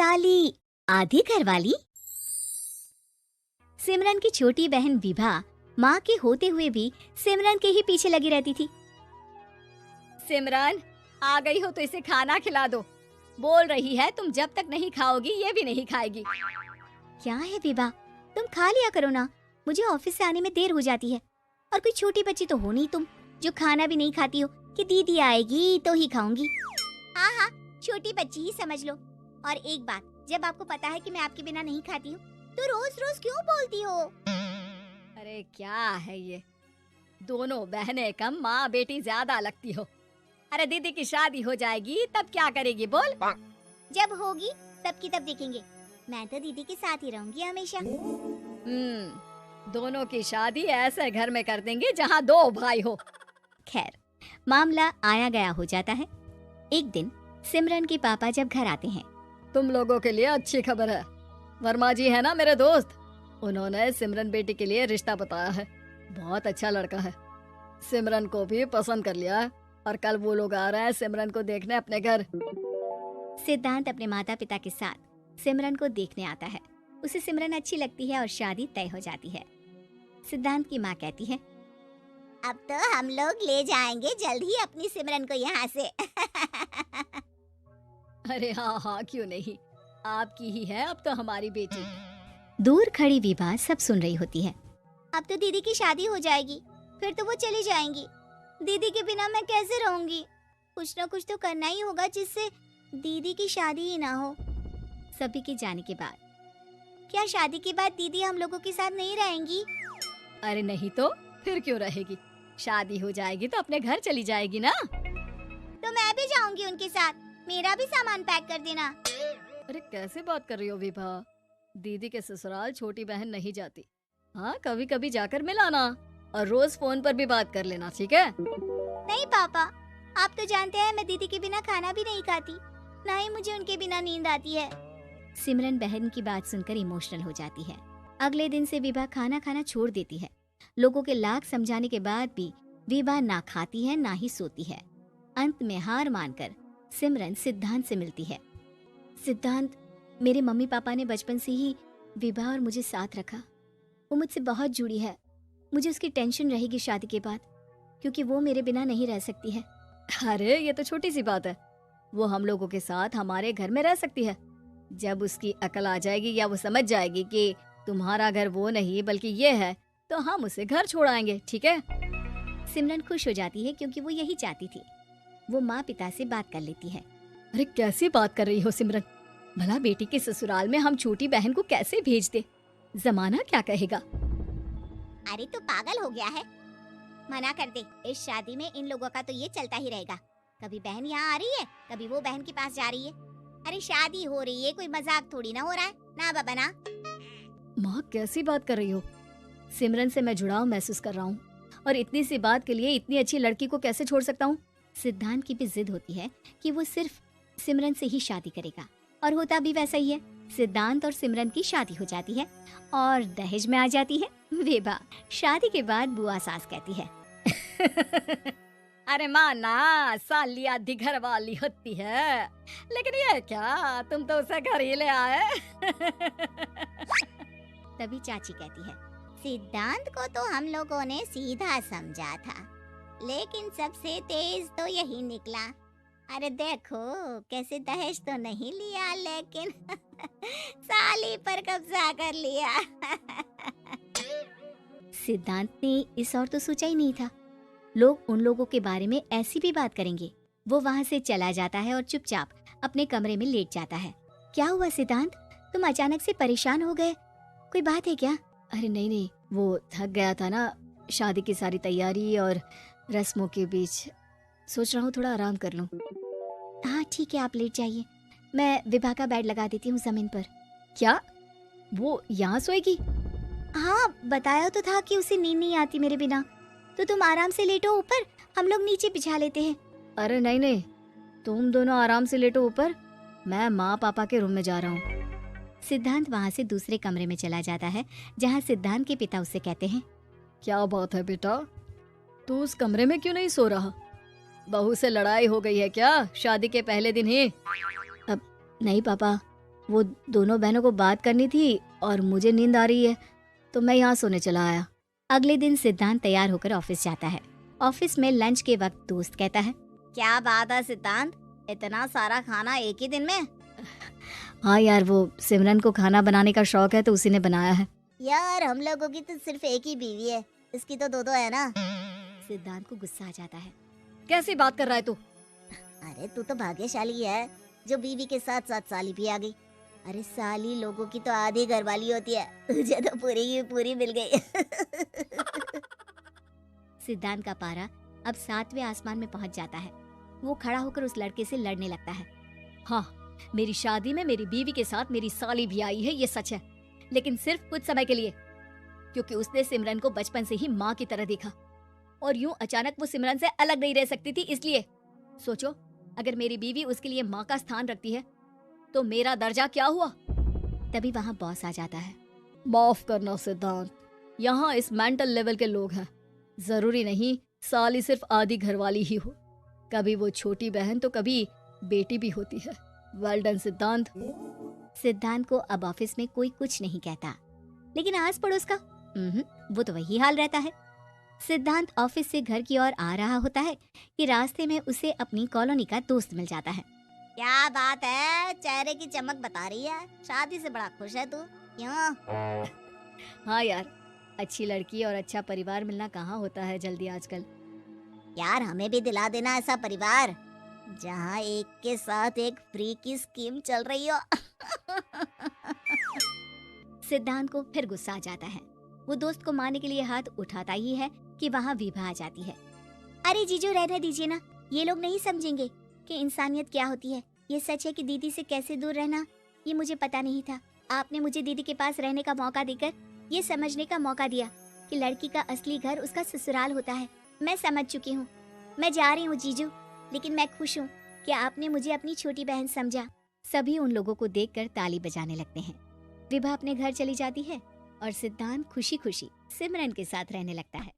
साली आधी घरवाली। सिमरन की छोटी बहन विभा माँ के होते हुए भी सिमरन के ही पीछे लगी रहती थी। सिमरन आ गई हो तो इसे खाना खिला दो। बोल रही है तुम जब तक नहीं खाओगी ये भी नहीं खाएगी। क्या है विभा, तुम खा लिया करो ना, मुझे ऑफिस से आने में देर हो जाती है। और कोई छोटी बच्ची तो हो नहीं तुम जो खाना भी नहीं खाती हो कि दीदी आएगी तो ही खाऊंगी। हाँ हाँ, छोटी बच्ची ही समझ लो। और एक बात, जब आपको पता है कि मैं आपके बिना नहीं खाती हूँ तो रोज रोज क्यों बोलती हो? अरे क्या है ये, दोनों बहनें कम माँ बेटी ज्यादा लगती हो। अरे दीदी की शादी हो जाएगी तब क्या करेगी बोल? जब होगी तब की तब देखेंगे। मैं तो दीदी के साथ ही रहूंगी हमेशा। दोनों की शादी ऐसे घर में कर देंगे जहाँ दो भाई हो। खैर, मामला आया गया हो जाता है। एक दिन सिमरन के पापा जब घर आते हैं, तुम लोगों के लिए अच्छी खबर है। वर्मा जी है ना मेरे दोस्त, उन्होंने सिमरन बेटी के लिए रिश्ता बताया है। बहुत अच्छा लड़का है, सिमरन को भी पसंद कर लिया है और कल वो लोग आ रहे हैं सिमरन को देखने अपने घर। सिद्धांत अपने माता पिता के साथ सिमरन को देखने आता है। उसे सिमरन अच्छी लगती है और शादी तय हो जाती है। सिद्धांत की माँ कहती है, अब तो हम लोग ले जाएंगे जल्द ही अपनी सिमरन को यहाँ से। अरे हाँ हाँ, क्यों नहीं, आपकी ही है अब तो हमारी बेटी। दूर खड़ी विभा सब सुन रही होती है। अब तो दीदी की शादी हो जाएगी, फिर तो वो चली जाएंगी। दीदी के बिना मैं कैसे रहूंगी? कुछ ना कुछ तो करना ही होगा जिससे दीदी की शादी ही ना हो। सभी के जाने के बाद क्या शादी के बाद दीदी हम लोगों के साथ नहीं रहेंगी? अरे नहीं तो फिर क्यों रहेगी, शादी हो जाएगी तो अपने घर चली जाएगी ना। तो मैं भी जाऊंगी उनके साथ, मेरा भी सामान पैक कर देना। अरे कैसे बात कर रही हो विभा, दीदी के ससुराल छोटी बहन नहीं जाती। हाँ, कभी कभी जाकर मिलाना और रोज फोन पर भी बात कर लेना, ठीक है? नहीं पापा, आप तो जानते हैं मैं दीदी के बिना खाना भी नहीं खाती, ना ही मुझे उनके बिना नींद आती है। सिमरन बहन की बात सुनकर इमोशनल हो जाती है। अगले दिन से विभा खाना खाना छोड़ देती है। लोगों के लाख समझाने के बाद भी विभा ना खाती है ना ही सोती है। अंत में हार मानकर सिमरन सिद्धांत से मिलती है। सिद्धांत, मेरे मम्मी पापा ने बचपन से ही विभा और मुझे साथ रखा। वो मुझसे बहुत जुड़ी है। मुझे उसकी टेंशन रहेगी शादी के बाद, क्योंकि वो मेरे बिना नहीं रह सकती है। अरे ये तो छोटी सी बात है, वो हम लोगों के साथ हमारे घर में रह सकती है। जब उसकी अकल आ जाएगी या वो समझ जाएगी कि तुम्हारा घर वो नहीं बल्कि ये है, तो हम उसे घर छोड़ाएंगे, ठीक है? सिमरन खुश हो जाती है क्योंकि वो यही चाहती थी। वो माँ पिता से बात कर लेती है। अरे कैसी बात कर रही हो सिमरन, भला बेटी के ससुराल में हम छोटी बहन को कैसे भेज दे, जमाना क्या कहेगा? अरे तो पागल हो गया है, मना कर दे। इस शादी में इन लोगों का तो ये चलता ही रहेगा, कभी बहन यहाँ आ रही है कभी वो बहन के पास जा रही है। अरे शादी हो रही है, कोई मजाक थोड़ी ना हो रहा है ना बाबा ना। माँ कैसी बात कर रही हो, सिमरन से मैं जुड़ाव महसूस कर रहा हूँ और इतनी सी बात के लिए इतनी अच्छी लड़की को कैसे छोड़ सकता हूँ? सिद्धांत की भी जिद होती है कि वो सिर्फ सिमरन से ही शादी करेगा, और होता भी वैसा ही है। सिद्धांत और सिमरन की शादी हो जाती है और दहेज में आ जाती है विभा। शादी के बाद बुआ सास कहती है, अरे माँ ना, साली आधी घर वाली होती है, लेकिन ये क्या, तुम तो उसे घर ही ले आए। तभी चाची कहती है, सिद्धांत को तो हम लोगों ने सीधा समझा था, लेकिन सबसे तेज तो यही निकला। अरे देखो कैसे दहेज तो नहीं लिया, लेकिन साली पर कब्जा कर लिया। सिद्धांत ने इस और तो सोचा ही नहीं था, लोग उन लोगों के बारे में ऐसी भी बात करेंगे। वो वहाँ से चला जाता है और चुपचाप अपने कमरे में लेट जाता है। क्या हुआ सिद्धांत, तुम अचानक से परेशान हो गए, कोई बात है क्या? अरे नहीं नहीं, वो थक गया था ना, शादी की सारी तैयारी और रस्मों के बीच, सोच रहा हूँ थोड़ा आराम कर लूँ। हाँ ठीक है, आप लेट जाइए, मैं विभा का बेड लगा देती हूँ जमीन पर। क्या वो यहाँ सोएगी? हाँ, बताया तो था कि उसे नींद नहीं आती मेरे बिना, तो तुम आराम से लेटो ऊपर, हम लोग नीचे बिछा लेते हैं। अरे नहीं नहीं, तुम दोनों आराम से लेटो ऊपर, मैं माँ पापा के रूम में जा रहा हूँ। सिद्धांत वहाँ से दूसरे कमरे में चला जाता है जहाँ सिद्धांत के पिता उसे कहते हैं, क्या बात है बेटा, तू उस कमरे में क्यों नहीं सो रहा? बहू से लड़ाई हो गई है क्या शादी के पहले दिन ही? अब नहीं पापा, वो दोनों बहनों को बात करनी थी और मुझे नींद आ रही है, तो मैं यहाँ सोने चला आया। अगले दिन सिद्धांत तैयार होकर ऑफिस जाता है। ऑफिस में लंच के वक्त दोस्त कहता है, क्या बात है सिद्धांत, इतना सारा खाना एक ही दिन में? हाँ यार, वो सिमरन को खाना बनाने का शौक है तो उसी ने बनाया है। यार हम लोगों की तो सिर्फ एक ही बीवी है, इसकी तो दो है ना। सिद्धांत को गुस्सा आ जाता है। कैसी बात कर रहा है तू? अरे तू तो भाग्यशाली है जो बीवी के साथ साथ साली भी आ गई। अरे साली लोगों की तो आधी घरवाली होती है, तुझे तो पूरी की पूरी मिल गई। सिद्धांत का पारा अब 7वें आसमान में पहुंच जाता है। वो खड़ा होकर उस लड़के से लड़ने लगता है। हाँ, मेरी शादी में मेरी बीवी के साथ मेरी साली भी आई है, ये सच है, लेकिन सिर्फ कुछ समय के लिए, क्योंकि उसने सिमरन को बचपन से ही माँ की तरह देखा और यूं अचानक वो सिमरन से अलग नहीं रह सकती थी। इसलिए सोचो, अगर मेरी बीवी उसके लिए माँ का स्थान रखती है तो मेरा दर्जा क्या हुआ? तभी वहाँ बॉस आ जाता है। माफ करना सिद्धांत, यहाँ इस मेंटल लेवल के लोग हैं। जरूरी नहीं साली सिर्फ आधी घरवाली ही हो, कभी वो छोटी बहन तो कभी बेटी भी होती है। वेल डन सिद्धांत। सिद्धांत को अब ऑफिस में कोई कुछ नहीं कहता, लेकिन आस पड़ोस का वो तो वही हाल रहता है। सिद्धांत ऑफिस से घर की ओर आ रहा होता है कि रास्ते में उसे अपनी कॉलोनी का दोस्त मिल जाता है। क्या बात है, चेहरे की चमक बता रही है, शादी से बड़ा खुश है तू, क्यों? हाँ यार, अच्छी लड़की और अच्छा परिवार मिलना कहाँ होता है जल्दी आजकल। यार हमें भी दिला देना ऐसा परिवार जहाँ एक के साथ एक फ्री की स्कीम चल रही हो। सिद्धांत को फिर गुस्सा आ जाता है। वो दोस्त को मारने के लिए हाथ उठाता ही है कि वहाँ विभा आ जाती है। अरे जीजू रहने दीजिए ना, ये लोग नहीं समझेंगे कि इंसानियत क्या होती है। ये सच है कि दीदी से कैसे दूर रहना, ये मुझे पता नहीं था। आपने मुझे दीदी के पास रहने का मौका देकर ये समझने का मौका दिया कि लड़की का असली घर उसका ससुराल होता है। मैं समझ चुकी हूँ, मैं जा रही हूँ जीजू, लेकिन मैं खुश हूँ कि आपने मुझे अपनी छोटी बहन समझा। सभी उन लोगों को देखकर ताली बजाने लगते हैं। विभा अपने घर चली जाती है और सिद्धांत खुशी खुशी सिमरन के साथ रहने लगता है।